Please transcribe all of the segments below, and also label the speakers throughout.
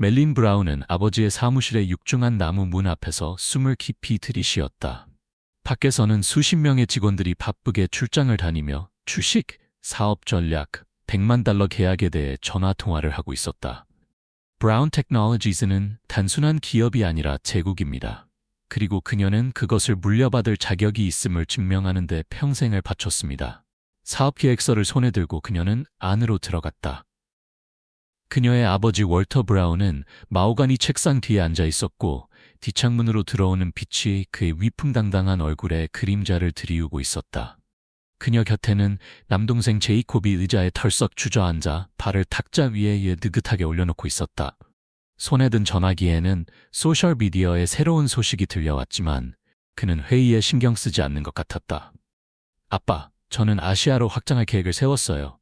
Speaker 1: 멜린 브라운은 아버지의 사무실의 육중한 나무 문 앞에서 숨을 깊이 들이쉬었다. 밖에서는 수십 명의 직원들이 바쁘게 출장을 다니며 주식, 사업 전략, 100만 달러 계약에 대해 전화 통화를 하고 있었다. 브라운 테크놀로지스는 단순한 기업이 아니라 제국입니다. 그리고 그녀는 그것을 물려받을 자격이 있음을 증명하는 데 평생을 바쳤습니다. 사업 계획서를 손에 들고 그녀는 안으로 들어갔다. 그녀의 아버지 월터 브라운은 마호가니 책상 뒤에 앉아 있었고 뒷창문으로 들어오는 빛이 그의 위풍당당한 얼굴에 그림자를 드리우고 있었다. 그녀 곁에는 남동생 제이콥이 의자에 털썩 주저앉아 발을 탁자 위에 느긋하게 올려놓고 있었다. 손에 든 전화기에는 소셜미디어의 새로운 소식이 들려왔지만 그는 회의에 신경 쓰지 않는 것 같았다. 아빠, 저는 아시아로 확장할 계획을 세웠어요.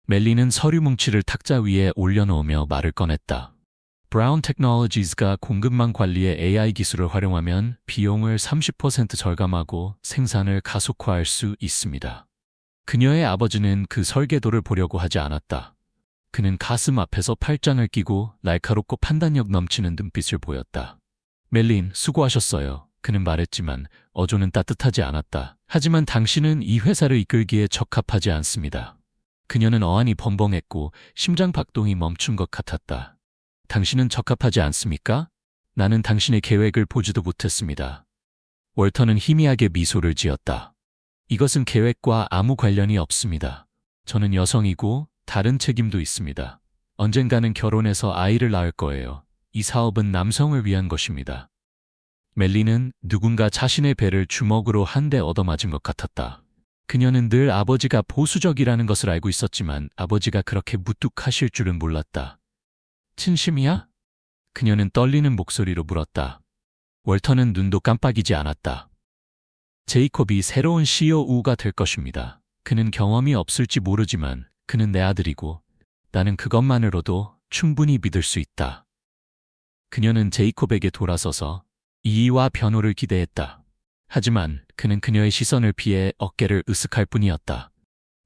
Speaker 1: 멜리는 서류 뭉치를 탁자 위에 올려놓으며 말을 꺼냈다. 브라운 테크놀로지스가 공급망 관리에 AI 기술을 활용하면 비용을 30% 절감하고 생산을 가속화할 수 있습니다. 그녀의 아버지는 그 설계도를 보려고 하지 않았다. 그는 가슴 앞에서 팔짱을 끼고 날카롭고 판단력 넘치는 눈빛을 보였다. 멜린, 수고하셨어요. 그는 말했지만 어조는 따뜻하지 않았다. 하지만 당신은 이 회사를 이끌기에 적합하지 않습니다. 그녀는 어안이 벙벙했고 심장 박동이 멈춘 것 같았다. 당신은 적합하지 않습니까? 나는 당신의 계획을 보지도 못했습니다. 월터는 희미하게 미소를 지었다. 이것은 계획과 아무 관련이 없습니다. 저는 여성이고 다른 책임도 있습니다. 언젠가는 결혼해서 아이를 낳을 거예요. 이 사업은 남성을 위한 것입니다. 멜리는 누군가 자신의 배를 주먹으로 한 대 얻어맞은 것 같았다. 그녀는 늘 아버지가 보수적이라는 것을 알고 있었지만 아버지가 그렇게 무뚝하실 줄은 몰랐다. 진심이야? 그녀는 떨리는 목소리로 물었다. 월터는 눈도 깜빡이지 않았다. 제이콥이 새로운 CEO가 될 것입니다. 그는 경험이 없을지 모르지만 그는 내 아들이고 나는 그것만으로도 충분히 믿을 수 있다. 그녀는 제이콥에게 돌아서서 이의와 변호를 기대했다. 하지만 그는 그녀의 시선을 피해 어깨를 으쓱할 뿐이었다.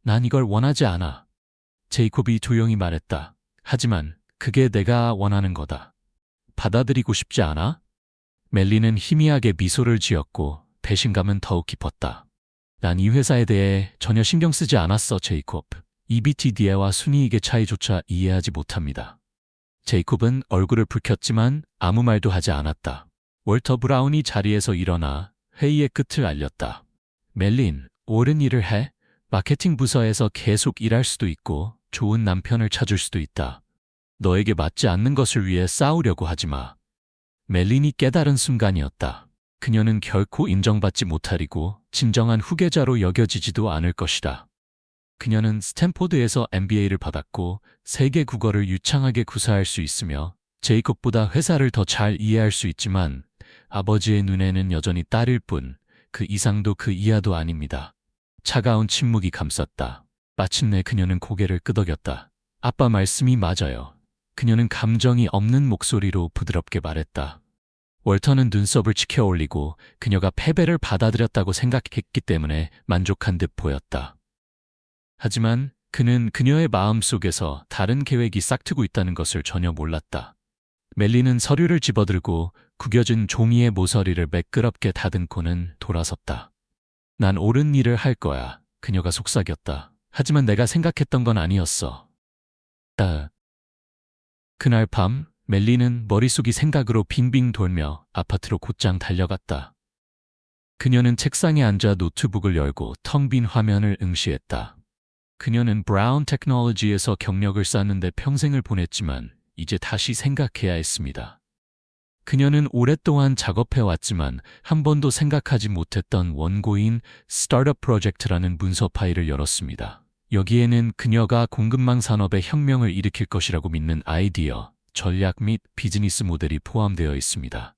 Speaker 1: 난 이걸 원하지 않아. 제이콥이 조용히 말했다. 하지만 그게 내가 원하는 거다. 받아들이고 싶지 않아? 멜리는 희미하게 미소를 지었고 배신감은 더욱 깊었다. 난 이 회사에 대해 전혀 신경 쓰지 않았어, 제이콥. EBITDA와 순이익의 차이조차 이해하지 못합니다. 제이콥은 얼굴을 붉혔지만 아무 말도 하지 않았다. 월터 브라운이 자리에서 일어나 회의의 끝을 알렸다. 멜린, 옳은 일을 해. 마케팅 부서에서 계속 일할 수도 있고 좋은 남편을 찾을 수도 있다. 너에게 맞지 않는 것을 위해 싸우려고 하지 마. 멜린이 깨달은 순간이었다. 그녀는 결코 인정받지 못하리고 진정한 후계자로 여겨지지도 않을 것이다. 그녀는 스탠포드에서 MBA를 받았고 세계 국어를 유창하게 구사할 수 있으며 제이콥보다 회사를 더 잘 이해할 수 있지만 아버지의 눈에는 여전히 딸일 뿐 그 이상도 그 이하도 아닙니다. 차가운 침묵이 감쌌다. 마침내 그녀는 고개를 끄덕였다. 아빠 말씀이 맞아요. 그녀는 감정이 없는 목소리로 부드럽게 말했다. 월터는 눈썹을 치켜 올리고 그녀가 패배를 받아들였다고 생각했기 때문에 만족한 듯 보였다. 하지만 그는 그녀의 마음속에서 다른 계획이 싹트고 있다는 것을 전혀 몰랐다. 멜리는 서류를 집어들고 구겨진 종이의 모서리를 매끄럽게 다듬고는 돌아섰다. 난 옳은 일을 할 거야. 그녀가 속삭였다. 하지만 내가 생각했던 건 아니었어. 그날 밤 멜리는 머릿속이 생각으로 빙빙 돌며 아파트로 곧장 달려갔다. 그녀는 책상에 앉아 노트북을 열고 텅 빈 화면을 응시했다. 그녀는 브라운 테크놀로지에서 경력을 쌓는데 평생을 보냈지만 이제 다시 생각해야 했습니다. 그녀는 오랫동안 작업해왔지만 한 번도 생각하지 못했던 원고인 스타트업 프로젝트라는 문서 파일을 열었습니다. 여기에는 그녀가 공급망 산업의 혁명을 일으킬 것이라고 믿는 아이디어, 전략 및 비즈니스 모델이 포함되어 있습니다.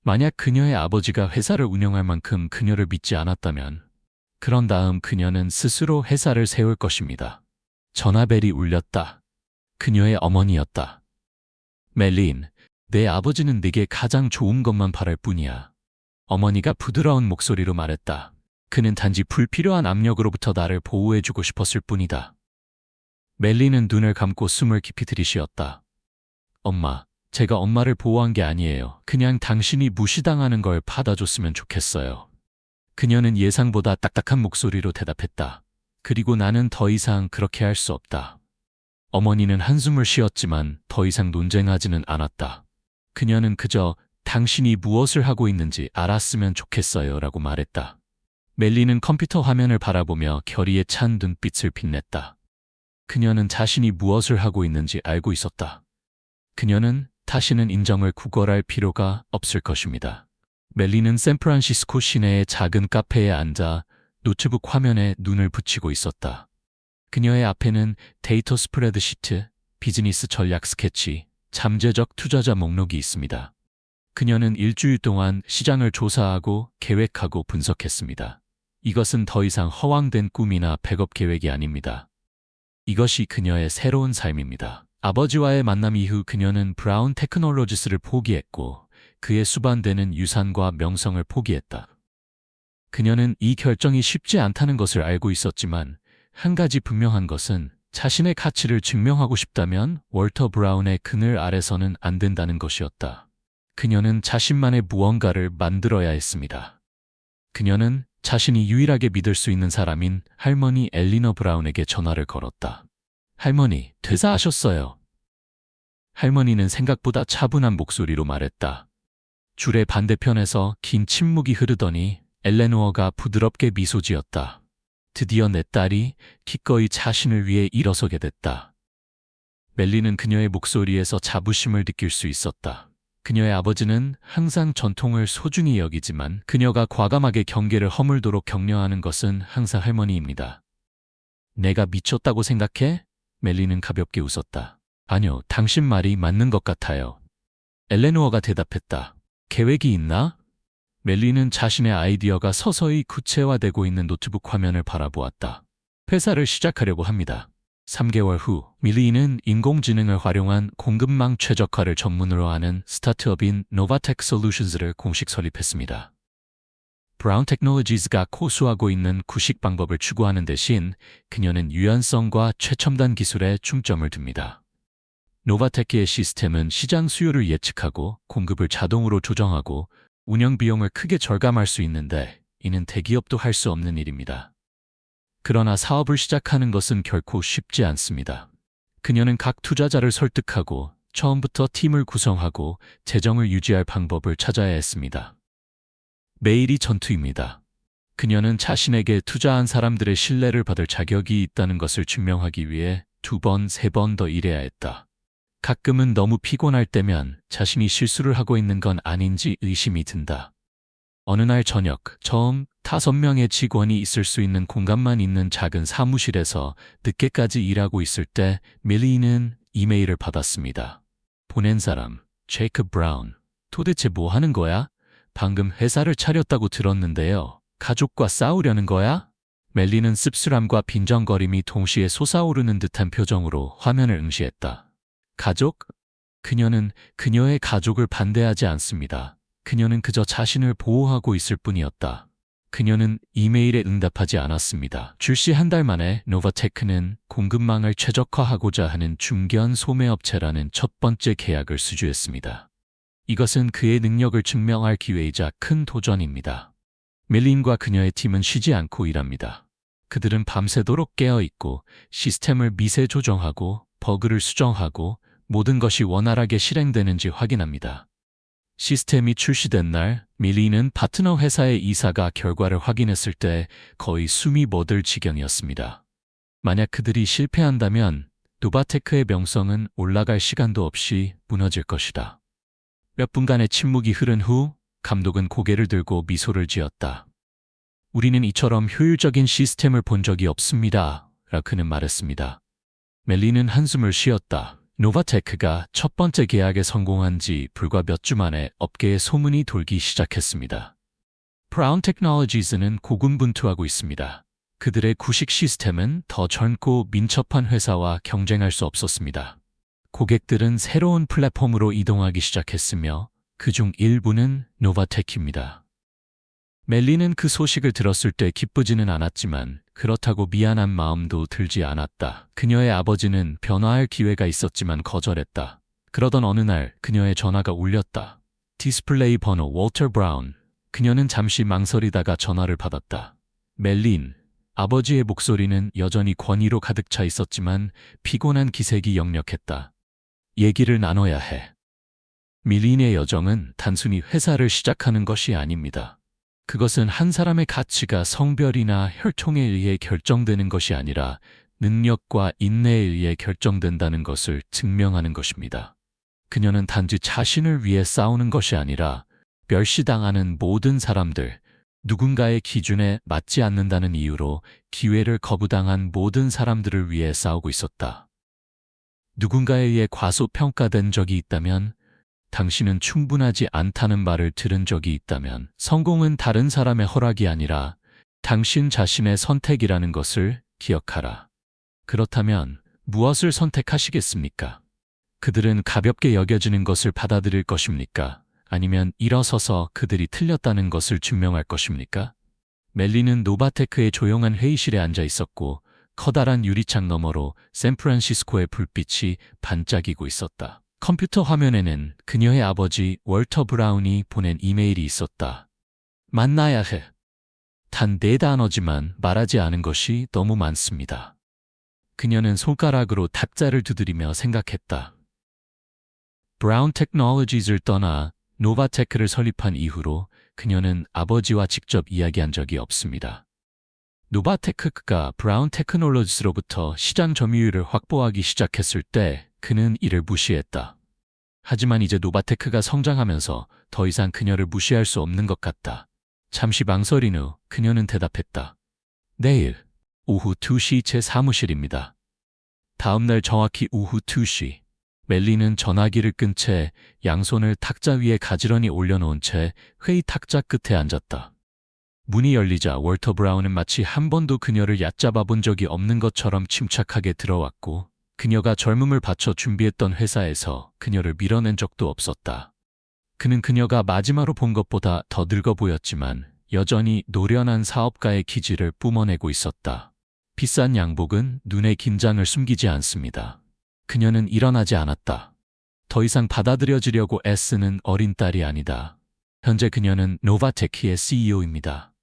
Speaker 1: 만약 그녀의 아버지가 회사를 운영할 만큼 그녀를 믿지 않았다면 그런 다음 그녀는 스스로 회사를 세울 것입니다. 전화벨이 울렸다. 그녀의 어머니였다. 멜린, 내 아버지는 네게 가장 좋은 것만 바랄 뿐이야. 어머니가 부드러운 목소리로 말했다. 그는 단지 불필요한 압력으로부터 나를 보호해주고 싶었을 뿐이다. 멜리는 눈을 감고 숨을 깊이 들이쉬었다. 엄마, 제가 엄마를 보호한 게 아니에요. 그냥 당신이 무시당하는 걸 받아줬으면 좋겠어요. 그녀는 예상보다 딱딱한 목소리로 대답했다. 그리고 나는 더 이상 그렇게 할 수 없다. 어머니는 한숨을 쉬었지만 더 이상 논쟁하지는 않았다. 그녀는 그저 당신이 무엇을 하고 있는지 알았으면 좋겠어요 라고 말했다. 멜리는 컴퓨터 화면을 바라보며 결의에 찬 눈빛을 빛냈다. 그녀는 자신이 무엇을 하고 있는지 알고 있었다. 그녀는 다시는 인정을 구걸할 필요가 없을 것입니다. 멜리는 샌프란시스코 시내의 작은 카페에 앉아 노트북 화면에 눈을 붙이고 있었다. 그녀의 앞에는 데이터 스프레드시트, 비즈니스 전략 스케치, 잠재적 투자자 목록이 있습니다. 그녀는 일주일 동안 시장을 조사하고 계획하고 분석했습니다. 이것은 더 이상 허황된 꿈이나 백업 계획이 아닙니다. 이것이 그녀의 새로운 삶입니다. 아버지와의 만남 이후 그녀는 브라운 테크놀로지스를 포기했고 그의 수반되는 유산과 명성을 포기했다. 그녀는 이 결정이 쉽지 않다는 것을 알고 있었지만 한 가지 분명한 것은 자신의 가치를 증명하고 싶다면 월터 브라운의 그늘 아래서는 안 된다는 것이었다. 그녀는 자신만의 무언가를 만들어야 했습니다. 그녀는 자신이 유일하게 믿을 수 있는 사람인 할머니 엘리너 브라운에게 전화를 걸었다. 할머니, 퇴사하셨어요. 할머니는 생각보다 차분한 목소리로 말했다. 줄의 반대편에서 긴 침묵이 흐르더니 엘레노어가 부드럽게 미소 지었다. 드디어 내 딸이 기꺼이 자신을 위해 일어서게 됐다. 멜리는 그녀의 목소리에서 자부심을 느낄 수 있었다. 그녀의 아버지는 항상 전통을 소중히 여기지만 그녀가 과감하게 경계를 허물도록 격려하는 것은 항상 할머니입니다. 내가 미쳤다고 생각해? 멜리는 가볍게 웃었다. 아니요, 당신 말이 맞는 것 같아요. 엘레노어가 대답했다. 계획이 있나? 멜리는 자신의 아이디어가 서서히 구체화되고 있는 노트북 화면을 바라보았다. 회사를 시작하려고 합니다. 3개월 후 밀리는 인공지능을 활용한 공급망 최적화를 전문으로 하는 스타트업인 노바테크 솔루션스를 공식 설립했습니다. 브라운 테크놀로지스가 고수하고 있는 구식 방법을 추구하는 대신 그녀는 유연성과 최첨단 기술에 중점을 둡니다. 노바테크의 시스템은 시장 수요를 예측하고 공급을 자동으로 조정하고 운영 비용을 크게 절감할 수 있는데 이는 대기업도 할 수 없는 일입니다. 그러나 사업을 시작하는 것은 결코 쉽지 않습니다. 그녀는 각 투자자를 설득하고 처음부터 팀을 구성하고 재정을 유지할 방법을 찾아야 했습니다. 매일이 전투입니다. 그녀는 자신에게 투자한 사람들의 신뢰를 받을 자격이 있다는 것을 증명하기 위해 2번, 3번 더 일해야 했다. 가끔은 너무 피곤할 때면 자신이 실수를 하고 있는 건 아닌지 의심이 든다. 어느 날 저녁, 처음 5명의 직원이 있을 수 있는 공간만 있는 작은 사무실에서 늦게까지 일하고 있을 때 밀리는 이메일을 받았습니다. 보낸 사람, 제이콥 브라운. 도대체 뭐 하는 거야? 방금 회사를 차렸다고 들었는데요. 가족과 싸우려는 거야? 멜리는 씁쓸함과 빈정거림이 동시에 솟아오르는 듯한 표정으로 화면을 응시했다. 가족? 그녀는 그녀의 가족을 반대하지 않습니다. 그녀는 그저 자신을 보호하고 있을 뿐이었다. 그녀는 이메일에 응답하지 않았습니다. 출시 한 달 만에 노바테크는 공급망을 최적화하고자 하는 중견 소매업체라는 첫 번째 계약을 수주했습니다. 이것은 그의 능력을 증명할 기회이자 큰 도전입니다. 멜린과 그녀의 팀은 쉬지 않고 일합니다. 그들은 밤새도록 깨어있고 시스템을 미세 조정하고 버그를 수정하고 모든 것이 원활하게 실행되는지 확인합니다. 시스템이 출시된 날 밀리는 파트너 회사의 이사가 결과를 확인했을 때 거의 숨이 멎을 지경이었습니다. 만약 그들이 실패한다면 노바테크의 명성은 올라갈 시간도 없이 무너질 것이다. 몇 분간의 침묵이 흐른 후 감독은 고개를 들고 미소를 지었다. 우리는 이처럼 효율적인 시스템을 본 적이 없습니다. 라 그는 말했습니다. 멜리는 한숨을 쉬었다. 노바테크가 첫 번째 계약에 성공한 지 불과 몇 주 만에 업계에 소문이 돌기 시작했습니다. 브라운 테크놀로지스는 고군분투하고 있습니다. 그들의 구식 시스템은 더 젊고 민첩한 회사와 경쟁할 수 없었습니다. 고객들은 새로운 플랫폼으로 이동하기 시작했으며 그중 일부는 노바테크입니다. 멜리는 그 소식을 들었을 때 기쁘지는 않았지만 그렇다고 미안한 마음도 들지 않았다. 그녀의 아버지는 변화할 기회가 있었지만 거절했다. 그러던 어느 날 그녀의 전화가 울렸다. 디스플레이 번호 월터 브라운. 그녀는 잠시 망설이다가 전화를 받았다. 멜린. 아버지의 목소리는 여전히 권위로 가득 차 있었지만 피곤한 기색이 역력했다. 얘기를 나눠야 해. 밀린의 여정은 단순히 회사를 시작하는 것이 아닙니다. 그것은 한 사람의 가치가 성별이나 혈통에 의해 결정되는 것이 아니라 능력과 인내에 의해 결정된다는 것을 증명하는 것입니다. 그녀는 단지 자신을 위해 싸우는 것이 아니라 멸시당하는 모든 사람들, 누군가의 기준에 맞지 않는다는 이유로 기회를 거부당한 모든 사람들을 위해 싸우고 있었다. 누군가에 의해 과소평가된 적이 있다면, 당신은 충분하지 않다는 말을 들은 적이 있다면, 성공은 다른 사람의 허락이 아니라 당신 자신의 선택이라는 것을 기억하라. 그렇다면 무엇을 선택하시겠습니까? 그들은 가볍게 여겨지는 것을 받아들일 것입니까? 아니면 일어서서 그들이 틀렸다는 것을 증명할 것입니까? 멜리는 노바테크의 조용한 회의실에 앉아 있었고 커다란 유리창 너머로 샌프란시스코의 불빛이 반짝이고 있었다. 컴퓨터 화면에는 그녀의 아버지 월터 브라운이 보낸 이메일이 있었다. 만나야 해. 단 4단어지만 말하지 않은 것이 너무 많습니다. 그녀는 손가락으로 탁자를 두드리며 생각했다. 브라운 테크놀로지즈를 떠나 노바테크를 설립한 이후로 그녀는 아버지와 직접 이야기한 적이 없습니다. 노바테크가 브라운 테크놀로지스로부터 시장 점유율을 확보하기 시작했을 때 그는 이를 무시했다. 하지만 이제 노바테크가 성장하면서 더 이상 그녀를 무시할 수 없는 것 같다. 잠시 망설인 후 그녀는 대답했다. 내일 오후 2시 제 사무실입니다. 다음 날 정확히 오후 2시. 멜리는 전화기를 끈 채 양손을 탁자 위에 가지런히 올려놓은 채 회의 탁자 끝에 앉았다. 문이 열리자 월터 브라운은 마치 한 번도 그녀를 얕잡아 본 적이 없는 것처럼 침착하게 들어왔고 그녀가 젊음을 바쳐 준비했던 회사에서 그녀를 밀어낸 적도 없었다. 그는 그녀가 마지막으로 본 것보다 더 늙어 보였지만 여전히 노련한 사업가의 기질을 뿜어내고 있었다. 비싼 양복은 눈의 긴장을 숨기지 않습니다. 그녀는 일어나지 않았다. 더 이상 받아들여지려고 애쓰는 어린 딸이 아니다. 현재 그녀는 노바테크의 CEO입니다.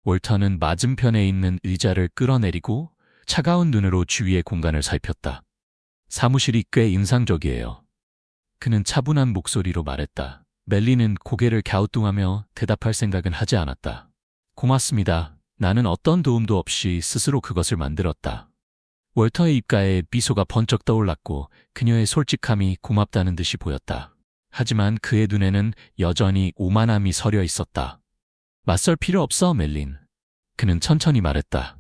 Speaker 1: 월터는 맞은편에 있는 의자를 끌어내리고 차가운 눈으로 주위의 공간을 살폈다. 사무실이 꽤 인상적이에요. 그는 차분한 목소리로 말했다. 멜리는 고개를 갸우뚱하며 대답할 생각은 하지 않았다. 고맙습니다. 나는 어떤 도움도 없이 스스로 그것을 만들었다. 월터의 입가에 미소가 번쩍 떠올랐고 그녀의 솔직함이 고맙다는 듯이 보였다. 하지만 그의 눈에는 여전히 오만함이 서려 있었다. 맞설 필요 없어, 멜린. 그는 천천히 말했다.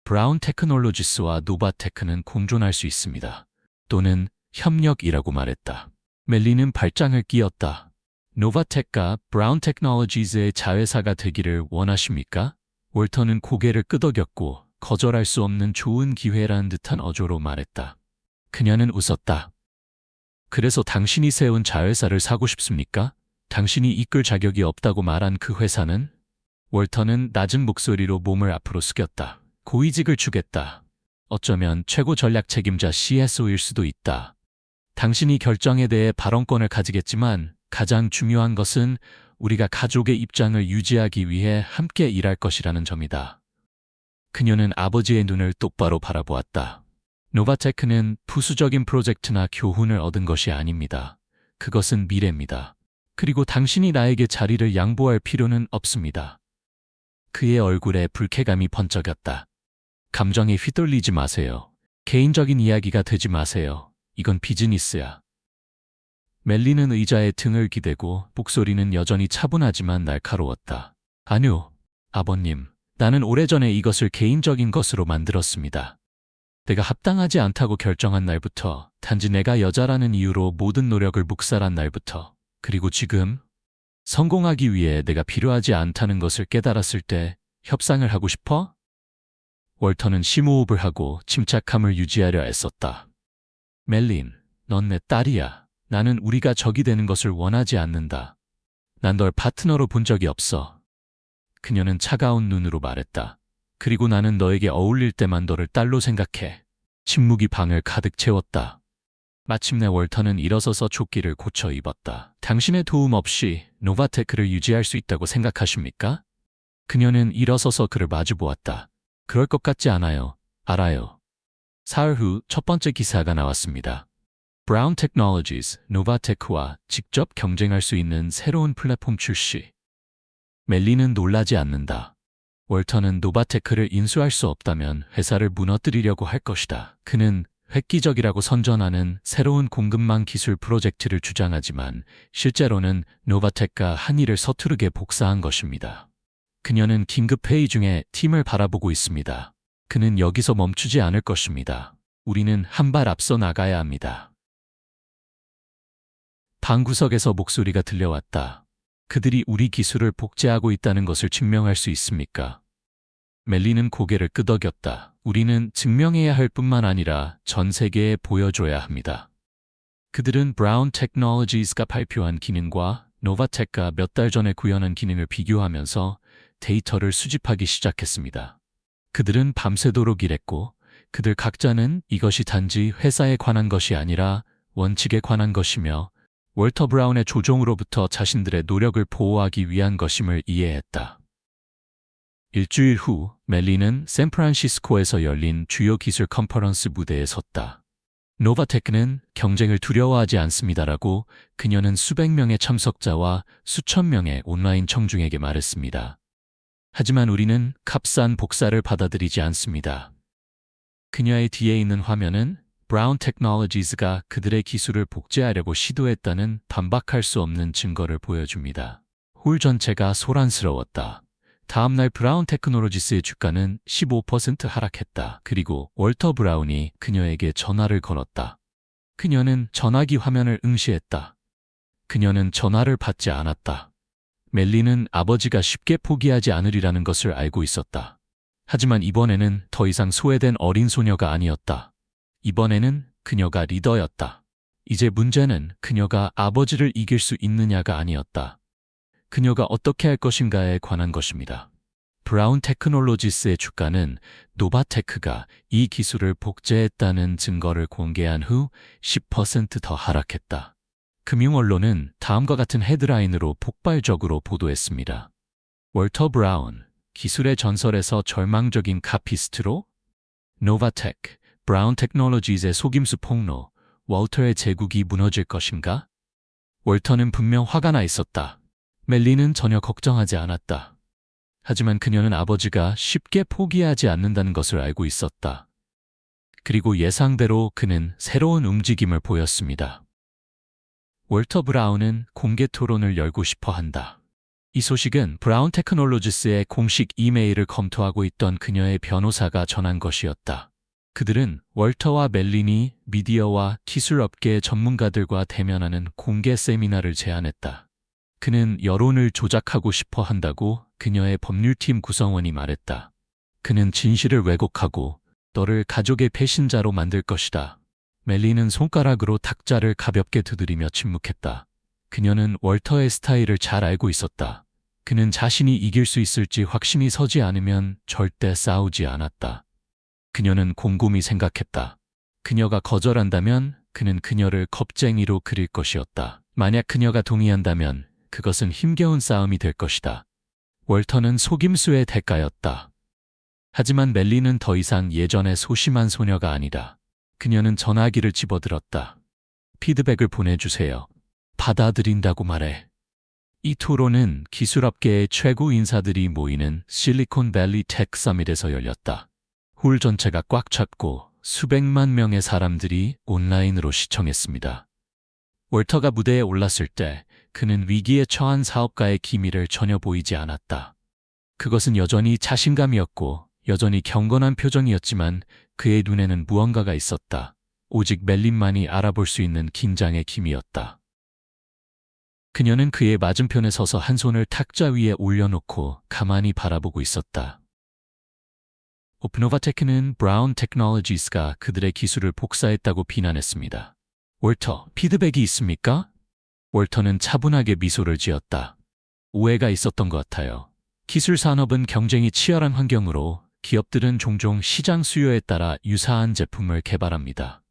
Speaker 1: 브라운 테크놀로지스와 노바테크는 공존할 수 있습니다. 또는 협력이라고 말했다. 멜린은 발장을 끼었다. 노바테크가 브라운 테크놀로지스의 자회사가 되기를 원하십니까? 월터는 고개를 끄덕였고 거절할 수 없는 좋은 기회라는 듯한 어조로 말했다. 그녀는 웃었다. 그래서 당신이 세운 자회사를 사고 싶습니까? 당신이 이끌 자격이 없다고 말한 그 회사는? 월터는 낮은 목소리로 몸을 앞으로 숙였다. 고위직을 주겠다. 어쩌면 최고 전략 책임자 CSO일 수도 있다. 당신이 결정에 대해 발언권을 가지겠지만 가장 중요한 것은 우리가 가족의 입장을 유지하기 위해 함께 일할 것이라는 점이다. 그녀는 아버지의 눈을 똑바로 바라보았다. 노바테크는 부수적인 프로젝트나 교훈을 얻은 것이 아닙니다. 그것은 미래입니다. 그리고 당신이 나에게 자리를 양보할 필요는 없습니다. 그의 얼굴에 불쾌감이 번쩍였다. 감정에 휘둘리지 마세요. 개인적인 이야기가 되지 마세요. 이건 비즈니스야. 멜리는 의자에 등을 기대고 목소리는 여전히 차분하지만 날카로웠다. 아니요, 아버님. 나는 오래전에 이것을 개인적인 것으로 만들었습니다. 내가 합당하지 않다고 결정한 날부터, 단지 내가 여자라는 이유로 모든 노력을 묵살한 날부터, 그리고 지금 성공하기 위해 내가 필요하지 않다는 것을 깨달았을 때 협상을 하고 싶어? 월터는 심호흡을 하고 침착함을 유지하려 애썼다. 멜린, 넌 내 딸이야. 나는 우리가 적이 되는 것을 원하지 않는다. 난 널 파트너로 본 적이 없어. 그녀는 차가운 눈으로 말했다. 그리고 나는 너에게 어울릴 때만 너를 딸로 생각해. 침묵이 방을 가득 채웠다. 마침내 월터는 일어서서 조끼를 고쳐 입었다. 당신의 도움 없이 노바테크를 유지할 수 있다고 생각하십니까? 그녀는 일어서서 그를 마주보았다. 그럴 것 같지 않아요. 알아요. 사흘 후 첫 번째 기사가 나왔습니다. 브라운 테크놀로지스, 노바테크와 직접 경쟁할 수 있는 새로운 플랫폼 출시. 멜리는 놀라지 않는다. 월터는 노바테크를 인수할 수 없다면 회사를 무너뜨리려고 할 것이다. 그는 획기적이라고 선전하는 새로운 공급망 기술 프로젝트를 주장하지만 실제로는 노바테크가 한 일을 서투르게 복사한 것입니다. 그녀는 긴급 회의 중에 팀을 바라보고 있습니다. 그는 여기서 멈추지 않을 것입니다. 우리는 한 발 앞서 나가야 합니다. 방구석에서 목소리가 들려왔다. 그들이 우리 기술을 복제하고 있다는 것을 증명할 수 있습니까? 멜리는 고개를 끄덕였다. 우리는 증명해야 할 뿐만 아니라 전 세계에 보여줘야 합니다. 그들은 브라운 테크놀로지스가 발표한 기능과 노바테크가 몇 달 전에 구현한 기능을 비교하면서 데이터를 수집하기 시작했습니다. 그들은 밤새도록 일했고 그들 각자는 이것이 단지 회사에 관한 것이 아니라 원칙에 관한 것이며 월터 브라운의 조종으로부터 자신들의 노력을 보호하기 위한 것임을 이해했다. 일주일 후 멜리는 샌프란시스코에서 열린 주요 기술 컨퍼런스 무대에 섰다. 노바테크는 경쟁을 두려워하지 않습니다라고 그녀는 수백 명의 참석자와 수천 명의 온라인 청중에게 말했습니다. 하지만 우리는 값싼 복사를 받아들이지 않습니다. 그녀의 뒤에 있는 화면은 브라운 테크놀로지스가 그들의 기술을 복제하려고 시도했다는 반박할 수 없는 증거를 보여줍니다. 홀 전체가 소란스러웠다. 다음날 브라운 테크놀로지스의 주가는 15% 하락했다. 그리고 월터 브라운이 그녀에게 전화를 걸었다. 그녀는 전화기 화면을 응시했다. 그녀는 전화를 받지 않았다. 멜리는 아버지가 쉽게 포기하지 않으리라는 것을 알고 있었다. 하지만 이번에는 더 이상 소외된 어린 소녀가 아니었다. 이번에는 그녀가 리더였다. 이제 문제는 그녀가 아버지를 이길 수 있느냐가 아니었다. 그녀가 어떻게 할 것인가에 관한 것입니다. 브라운 테크놀로지스의 주가는 노바테크가 이 기술을 복제했다는 증거를 공개한 후 10% 더 하락했다. 금융언론은 다음과 같은 헤드라인으로 폭발적으로 보도했습니다. 월터 브라운, 기술의 전설에서 절망적인 카피스트로? 노바테크, 브라운 테크놀로지스의 속임수 폭로, 월터의 제국이 무너질 것인가? 월터는 분명 화가 나 있었다. 멜리는 전혀 걱정하지 않았다. 하지만 그녀는 아버지가 쉽게 포기하지 않는다는 것을 알고 있었다. 그리고 예상대로 그는 새로운 움직임을 보였습니다. 월터 브라운은 공개 토론을 열고 싶어 한다. 이 소식은 브라운 테크놀로지스의 공식 이메일을 검토하고 있던 그녀의 변호사가 전한 것이었다. 그들은 월터와 멜린이 미디어와 기술업계의 전문가들과 대면하는 공개 세미나를 제안했다. 그는 여론을 조작하고 싶어 한다고 그녀의 법률팀 구성원이 말했다. 그는 진실을 왜곡하고 너를 가족의 배신자로 만들 것이다. 멜리는 손가락으로 탁자를 가볍게 두드리며 침묵했다. 그녀는 월터의 스타일을 잘 알고 있었다. 그는 자신이 이길 수 있을지 확신이 서지 않으면 절대 싸우지 않았다. 그녀는 곰곰이 생각했다. 그녀가 거절한다면 그는 그녀를 겁쟁이로 그릴 것이었다. 만약 그녀가 동의한다면 그것은 힘겨운 싸움이 될 것이다. 월터는 속임수의 대가였다. 하지만 멜리는 더 이상 예전의 소심한 소녀가 아니다. 그녀는 전화기를 집어들었다. 피드백을 보내주세요. 받아들인다고 말해. 이 토론은 기술업계의 최고 인사들이 모이는 실리콘밸리 테크 서밋에서 열렸다. 홀 전체가 꽉 찼고 수백만 명의 사람들이 온라인으로 시청했습니다. 월터가 무대에 올랐을 때 그는 위기에 처한 사업가의 기미를 전혀 보이지 않았다. 그것은 여전히 자신감이었고 여전히 경건한 표정이었지만 그의 눈에는 무언가가 있었다. 오직 멜린만이 알아볼 수 있는 긴장의 기미였다. 그녀는 그의 맞은편에 서서 한 손을 탁자 위에 올려놓고 가만히 바라보고 있었다. 노바테크는 브라운 테크놀로지스가 그들의 기술을 복사했다고 비난했습니다. 월터, 피드백이 있습니까? 월터는 차분하게 미소를 지었다. 오해가 있었던 것 같아요. 기술 산업은 경쟁이 치열한 환경으로 기업들은 종종 시장 수요에 따라 유사한 제품을 개발합니다.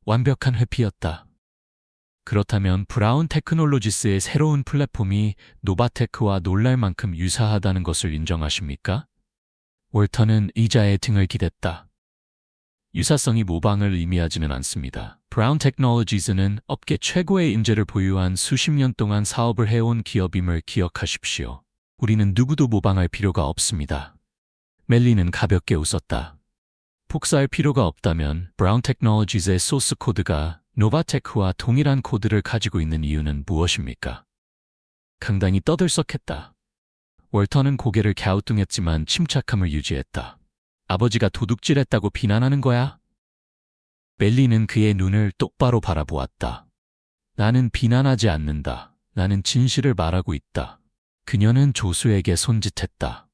Speaker 1: 완벽한 회피였다. 그렇다면 브라운 테크놀로지스의 새로운 플랫폼이 노바테크와 놀랄 만큼 유사하다는 것을 인정하십니까? 월터는 의자에 등을 기댔다. 유사성이 모방을 의미하지는 않습니다. 브라운 테크놀로지스는 업계 최고의 인재를 보유한 수십 년 동안 사업을 해온 기업임을 기억하십시오. 우리는 누구도 모방할 필요가 없습니다. 멜리는 가볍게 웃었다. 복사할 필요가 없다면 브라운 테크놀로지스의 소스 코드가 노바테크와 동일한 코드를 가지고 있는 이유는 무엇입니까? 강당이 떠들썩했다. 월터는 고개를 갸우뚱했지만 침착함을 유지했다. 아버지가 도둑질했다고 비난하는 거야? 멜리는 그의 눈을 똑바로 바라보았다. 나는 비난하지 않는다. 나는 진실을 말하고 있다. 그녀는 조수에게 손짓했다.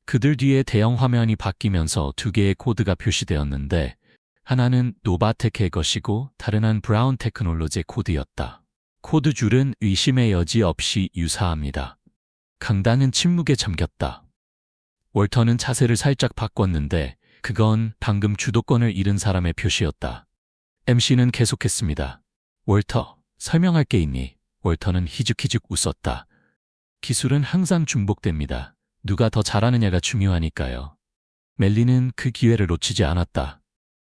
Speaker 1: 그들 뒤에 대형 화면이 바뀌면서 두 개의 코드가 표시되었는데 하나는 노바테크의 것이고 다른 한 브라운 테크놀로지의 코드였다. 코드 줄은 의심의 여지 없이 유사합니다. 강당은 침묵에 잠겼다. 월터는 자세를 살짝 바꿨는데 그건 방금 주도권을 잃은 사람의 표시였다. MC는 계속했습니다. 월터, 설명할 게 있니? 월터는 희죽희죽 웃었다. 기술은 항상 중복됩니다. 누가 더 잘하느냐가 중요하니까요. 멜리는 그 기회를 놓치지 않았다.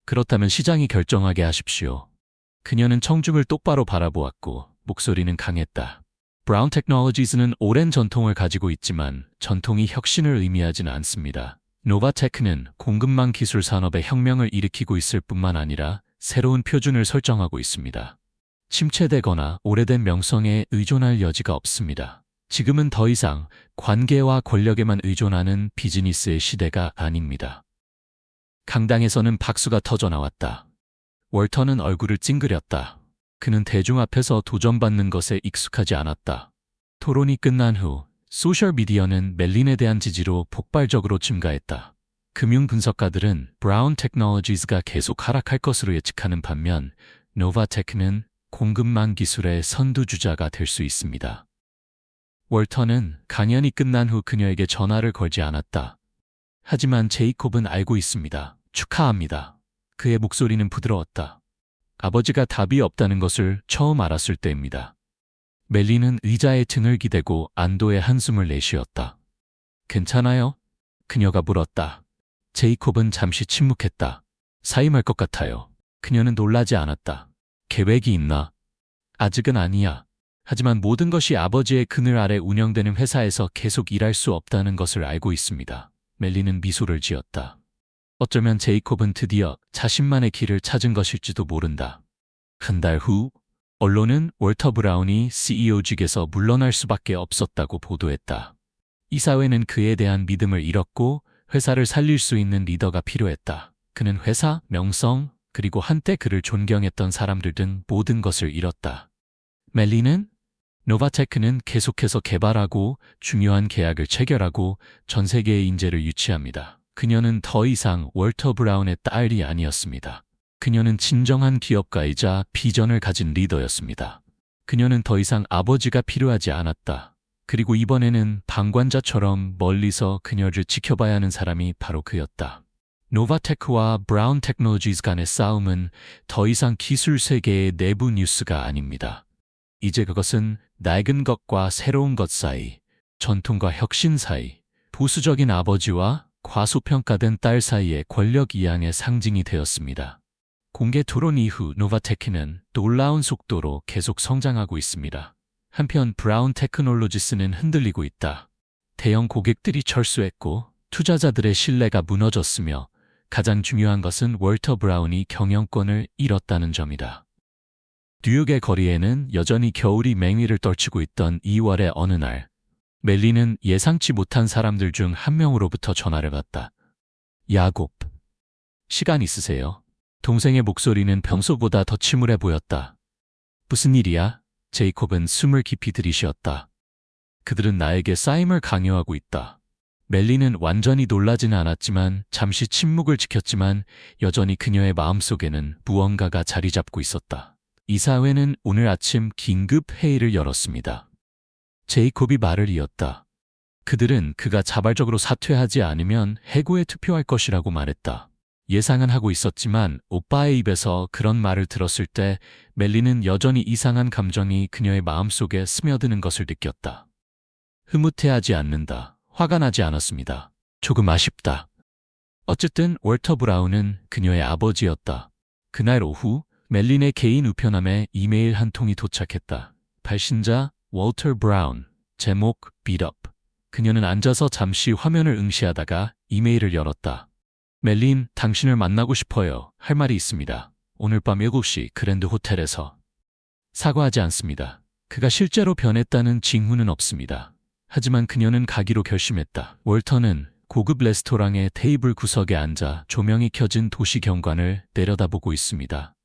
Speaker 1: 그렇다면 시장이 결정하게 하십시오. 그녀는 청중을 똑바로 바라보았고 목소리는 강했다. 브라운 테크놀로지스는 오랜 전통을 가지고 있지만 전통이 혁신을 의미하지는 않습니다. 노바테크는 공급망 기술 산업의 혁명을 일으키고 있을 뿐만 아니라 새로운 표준을 설정하고 있습니다. 침체되거나 오래된 명성에 의존할 여지가 없습니다. 지금은 더 이상 관계와 권력에만 의존하는 비즈니스의 시대가 아닙니다. 강당에서는 박수가 터져 나왔다. 월터는 얼굴을 찡그렸다. 그는 대중 앞에서 도전받는 것에 익숙하지 않았다. 토론이 끝난 후 소셜미디어는 멜린에 대한 지지로 폭발적으로 증가했다. 금융 분석가들은 브라운 테크놀로지스가 계속 하락할 것으로 예측하는 반면 노바테크는 공급망 기술의 선두주자가 될 수 있습니다. 월터는 강연이 끝난 후 그녀에게 전화를 걸지 않았다. 하지만 제이콥은 알고 있습니다. 축하합니다. 그의 목소리는 부드러웠다. 아버지가 답이 없다는 것을 처음 알았을 때입니다. 멜리는 의자에 등을 기대고 안도의 한숨을 내쉬었다. 괜찮아요? 그녀가 물었다. 제이콥은 잠시 침묵했다. 사임할 것 같아요. 그녀는 놀라지 않았다. 계획이 있나? 아직은 아니야. 하지만 모든 것이 아버지의 그늘 아래 운영되는 회사에서 계속 일할 수 없다는 것을 알고 있습니다. 멜리는 미소를 지었다. 어쩌면 제이콥은 드디어 자신만의 길을 찾은 것일지도 모른다. 한 달 후, 언론은 월터 브라운이 CEO직에서 물러날 수밖에 없었다고 보도했다. 이사회는 그에 대한 믿음을 잃었고 회사를 살릴 수 있는 리더가 필요했다. 그는 회사, 명성, 그리고 한때 그를 존경했던 사람들 등 모든 것을 잃었다. 멜리는 노바테크는 계속해서 개발하고 중요한 계약을 체결하고 전 세계의 인재를 유치합니다. 그녀는 더 이상 월터 브라운의 딸이 아니었습니다. 그녀는 진정한 기업가이자 비전을 가진 리더였습니다. 그녀는 더 이상 아버지가 필요하지 않았다. 그리고 이번에는 방관자처럼 멀리서 그녀를 지켜봐야 하는 사람이 바로 그였다. 노바테크와 브라운 테크놀로지스 간의 싸움은 더 이상 기술 세계의 내부 뉴스가 아닙니다. 이제 그것은 낡은 것과 새로운 것 사이, 전통과 혁신 사이, 보수적인 아버지와 과소평가된 딸 사이의 권력 이양의 상징이 되었습니다. 공개 토론 이후 노바테크는 놀라운 속도로 계속 성장하고 있습니다. 한편 브라운 테크놀로지스는 흔들리고 있다. 대형 고객들이 철수했고 투자자들의 신뢰가 무너졌으며 가장 중요한 것은 월터 브라운이 경영권을 잃었다는 점이다. 뉴욕의 거리에는 여전히 겨울이 맹위를 떨치고 있던 2월의 어느 날, 멜리는 예상치 못한 사람들 중 한 명으로부터 전화를 받다. 야곱, 시간 있으세요? 동생의 목소리는 평소보다 더 침울해 보였다. 무슨 일이야? 제이콥은 숨을 깊이 들이쉬었다. 그들은 나에게 사임을 강요하고 있다. 멜리는 완전히 놀라지는 않았지만 잠시 침묵을 지켰지만 여전히 그녀의 마음속에는 무언가가 자리 잡고 있었다. 이사회는 오늘 아침 긴급 회의를 열었습니다. 제이콥이 말을 이었다. 그들은 그가 자발적으로 사퇴하지 않으면 해고에 투표할 것이라고 말했다. 예상은 하고 있었지만 오빠의 입에서 그런 말을 들었을 때 멜리는 여전히 이상한 감정이 그녀의 마음속에 스며드는 것을 느꼈다. 흐뭇해하지 않는다. 화가 나지 않았습니다. 조금 아쉽다. 어쨌든 월터 브라운은 그녀의 아버지였다. 그날 오후 멜린의 개인 우편함에 이메일 한 통이 도착했다. 발신자 월터 브라운, 제목 Beat Up. 그녀는 앉아서 잠시 화면을 응시하다가 이메일을 열었다. 멜린, 당신을 만나고 싶어요. 할 말이 있습니다. 오늘 밤 7시 그랜드 호텔에서. 사과하지 않습니다. 그가 실제로 변했다는 징후는 없습니다. 하지만 그녀는 가기로 결심했다. 월터는 고급 레스토랑의 테이블 구석에 앉아 조명이 켜진 도시 경관을 내려다보고 있습니다.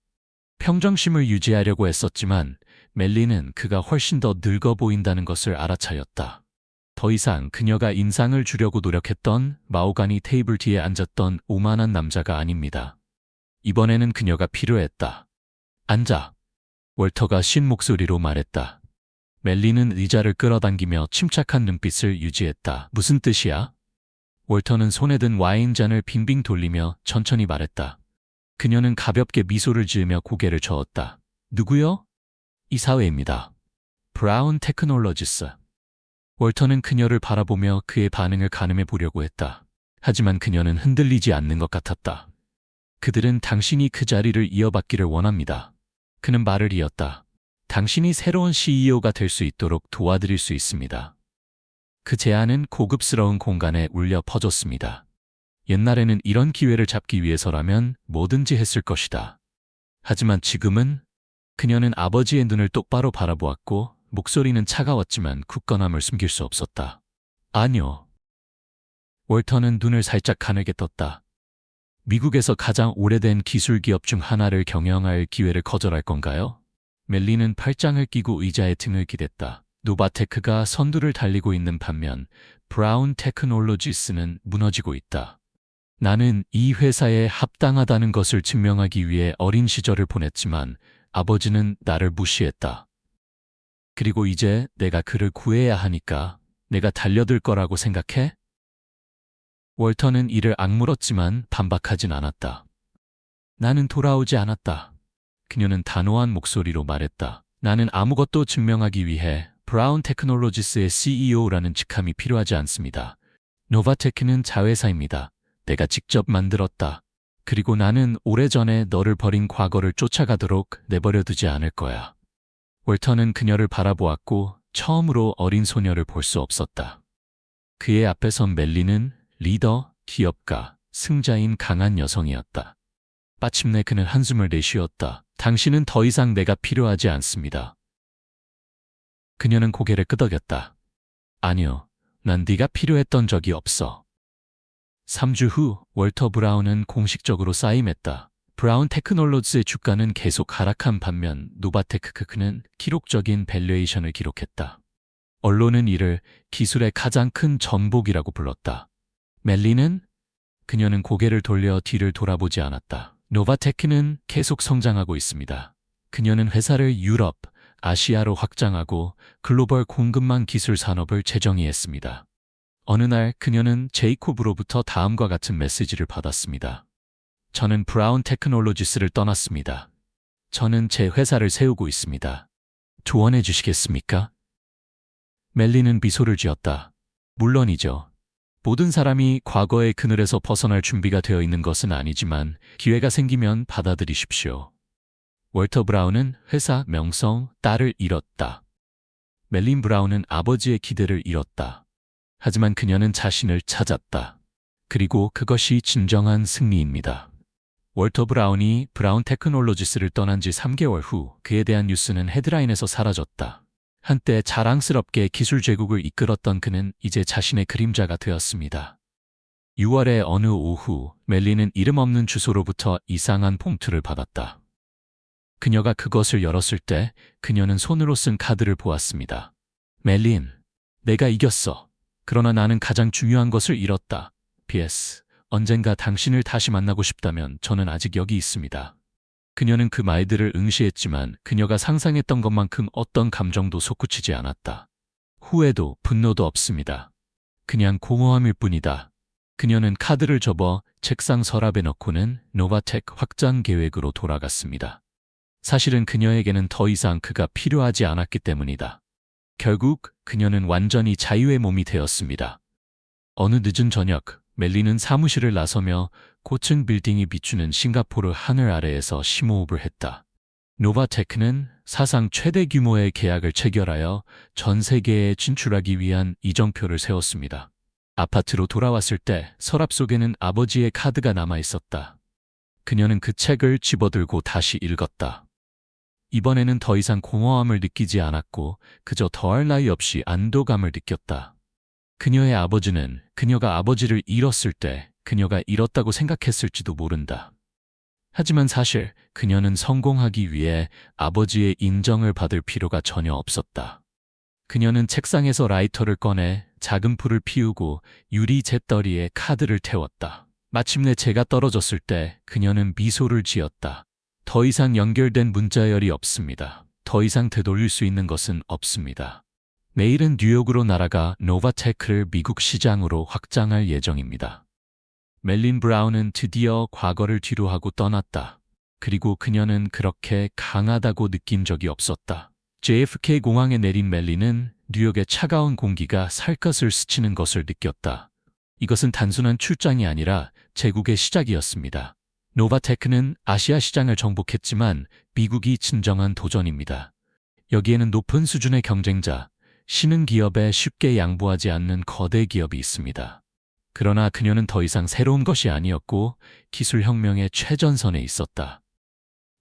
Speaker 1: 평정심을 유지하려고 애썼지만 멜리는 그가 훨씬 더 늙어 보인다는 것을 알아차렸다. 더 이상 그녀가 인상을 주려고 노력했던 마호가니 테이블 뒤에 앉았던 오만한 남자가 아닙니다. 이번에는 그녀가 필요했다. 앉아. 월터가 쉰 목소리로 말했다. 멜리는 의자를 끌어당기며 침착한 눈빛을 유지했다. 무슨 뜻이야? 월터는 손에 든 와인잔을 빙빙 돌리며 천천히 말했다. 그녀는 가볍게 미소를 지으며 고개를 저었다. 누구요? 이사회입니다. 브라운 테크놀로지스. 월터는 그녀를 바라보며 그의 반응을 가늠해 보려고 했다. 하지만 그녀는 흔들리지 않는 것 같았다. 그들은 당신이 그 자리를 이어받기를 원합니다. 그는 말을 이었다. 당신이 새로운 CEO가 될 수 있도록 도와드릴 수 있습니다. 그 제안은 고급스러운 공간에 울려 퍼졌습니다. 옛날에는 이런 기회를 잡기 위해서라면 뭐든지 했을 것이다. 하지만 지금은 그녀는 아버지의 눈을 똑바로 바라보았고 목소리는 차가웠지만 굳건함을 숨길 수 없었다. 아니요. 월터는 눈을 살짝 가늘게 떴다. 미국에서 가장 오래된 기술 기업 중 하나를 경영할 기회를 거절할 건가요? 멜리는 팔짱을 끼고 의자에 등을 기댔다. 노바테크가 선두를 달리고 있는 반면 브라운 테크놀로지스는 무너지고 있다. 나는 이 회사에 합당하다는 것을 증명하기 위해 어린 시절을 보냈지만 아버지는 나를 무시했다. 그리고 이제 내가 그를 구해야 하니까 내가 달려들 거라고 생각해? 월터는 이를 악물었지만 반박하진 않았다. 나는 돌아오지 않았다. 그녀는 단호한 목소리로 말했다. 나는 아무것도 증명하기 위해 브라운 테크놀로지스의 CEO라는 직함이 필요하지 않습니다. 노바테크는 자회사입니다. 내가 직접 만들었다. 그리고 나는 오래전에 너를 버린 과거를 쫓아가도록 내버려두지 않을 거야. 월터는 그녀를 바라보았고 처음으로 어린 소녀를 볼 수 없었다. 그의 앞에 선 멜리는 리더, 기업가, 승자인 강한 여성이었다. 마침내 그는 한숨을 내쉬었다. 당신은 더 이상 내가 필요하지 않습니다. 그녀는 고개를 끄덕였다. 아니요, 난 네가 필요했던 적이 없어. 3주 후 월터 브라운은 공식적으로 사임했다. 브라운 테크놀로지스의 주가는 계속 하락한 반면 노바테크는 기록적인 밸류에이션을 기록했다. 언론은 이를 기술의 가장 큰 전복이라고 불렀다. 멜리는? 그녀는 고개를 돌려 뒤를 돌아보지 않았다. 노바테크는 계속 성장하고 있습니다. 그녀는 회사를 유럽, 아시아로 확장하고 글로벌 공급망 기술 산업을 재정의했습니다. 어느 날 그녀는 제이콥으로부터 다음과 같은 메시지를 받았습니다. 저는 브라운 테크놀로지스를 떠났습니다. 저는 제 회사를 세우고 있습니다. 조언해 주시겠습니까? 멜리는 미소를 지었다. 물론이죠. 모든 사람이 과거의 그늘에서 벗어날 준비가 되어 있는 것은 아니지만 기회가 생기면 받아들이십시오. 월터 브라운은 회사, 명성, 딸을 잃었다. 멜린 브라운은 아버지의 기대를 잃었다. 하지만 그녀는 자신을 찾았다. 그리고 그것이 진정한 승리입니다. 월터 브라운이 브라운 테크놀로지스를 떠난 지 3개월 후 그에 대한 뉴스는 헤드라인에서 사라졌다. 한때 자랑스럽게 기술 제국을 이끌었던 그는 이제 자신의 그림자가 되었습니다. 6월의 어느 오후 멜리는 이름 없는 주소로부터 이상한 봉투를 받았다. 그녀가 그것을 열었을 때 그녀는 손으로 쓴 카드를 보았습니다. 멜린, 내가 이겼어. 그러나 나는 가장 중요한 것을 잃었다. PS. 언젠가 당신을 다시 만나고 싶다면 저는 아직 여기 있습니다. 그녀는 그 말들을 응시했지만 그녀가 상상했던 것만큼 어떤 감정도 솟구치지 않았다. 후회도 분노도 없습니다. 그냥 공허함일 뿐이다. 그녀는 카드를 접어 책상 서랍에 넣고는 노바텍 확장 계획으로 돌아갔습니다. 사실은 그녀에게는 더 이상 그가 필요하지 않았기 때문이다. 결국 그녀는 완전히 자유의 몸이 되었습니다. 어느 늦은 저녁, 멜리는 사무실을 나서며 고층 빌딩이 비추는 싱가포르 하늘 아래에서 심호흡을 했다. 노바테크는 사상 최대 규모의 계약을 체결하여 전 세계에 진출하기 위한 이정표를 세웠습니다. 아파트로 돌아왔을 때 서랍 속에는 아버지의 카드가 남아 있었다. 그녀는 그 책을 집어들고 다시 읽었다. 이번에는 더 이상 공허함을 느끼지 않았고 그저 더할 나위 없이 안도감을 느꼈다. 그녀의 아버지는 그녀가 아버지를 잃었을 때 그녀가 잃었다고 생각했을지도 모른다. 하지만 사실 그녀는 성공하기 위해 아버지의 인정을 받을 필요가 전혀 없었다. 그녀는 책상에서 라이터를 꺼내 작은 불을 피우고 유리 잿더리에 카드를 태웠다. 마침내 재가 떨어졌을 때 그녀는 미소를 지었다. 더 이상 연결된 문자열이 없습니다. 더 이상 되돌릴 수 있는 것은 없습니다. 내일은 뉴욕으로 날아가 노바테크를 미국 시장으로 확장할 예정입니다. 멜린 브라운은 드디어 과거를 뒤로하고 떠났다. 그리고 그녀는 그렇게 강하다고 느낀 적이 없었다. JFK 공항에 내린 멜린은 뉴욕의 차가운 공기가 살갗을 스치는 것을 느꼈다. 이것은 단순한 출장이 아니라 제국의 시작이었습니다. 노바테크는 아시아 시장을 정복했지만 미국이 진정한 도전입니다. 여기에는 높은 수준의 경쟁자, 신흥 기업에 쉽게 양보하지 않는 거대 기업이 있습니다. 그러나 그녀는 더 이상 새로운 것이 아니었고 기술혁명의 최전선에 있었다.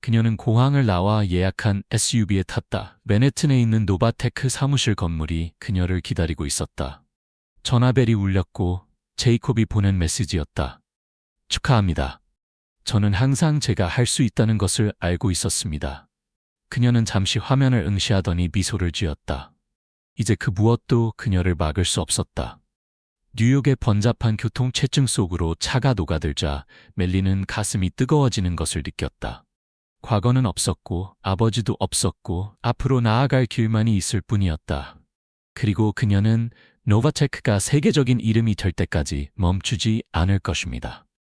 Speaker 1: 그녀는 공항을 나와 예약한 SUV에 탔다. 맨해튼에 있는 노바테크 사무실 건물이 그녀를 기다리고 있었다. 전화벨이 울렸고 제이콥이 보낸 메시지였다. 축하합니다. 저는 항상 제가 할 수 있다는 것을 알고 있었습니다. 그녀는 잠시 화면을 응시하더니 미소를 지었다. 이제 그 무엇도 그녀를 막을 수 없었다. 뉴욕의 번잡한 교통체증 속으로 차가 녹아들자 멜리는 가슴이 뜨거워지는 것을 느꼈다. 과거는 없었고 아버지도 없었고 앞으로 나아갈 길만이 있을 뿐이었다. 그리고 그녀는 노바테크가 세계적인 이름이 될 때까지 멈추지 않을 것입니다.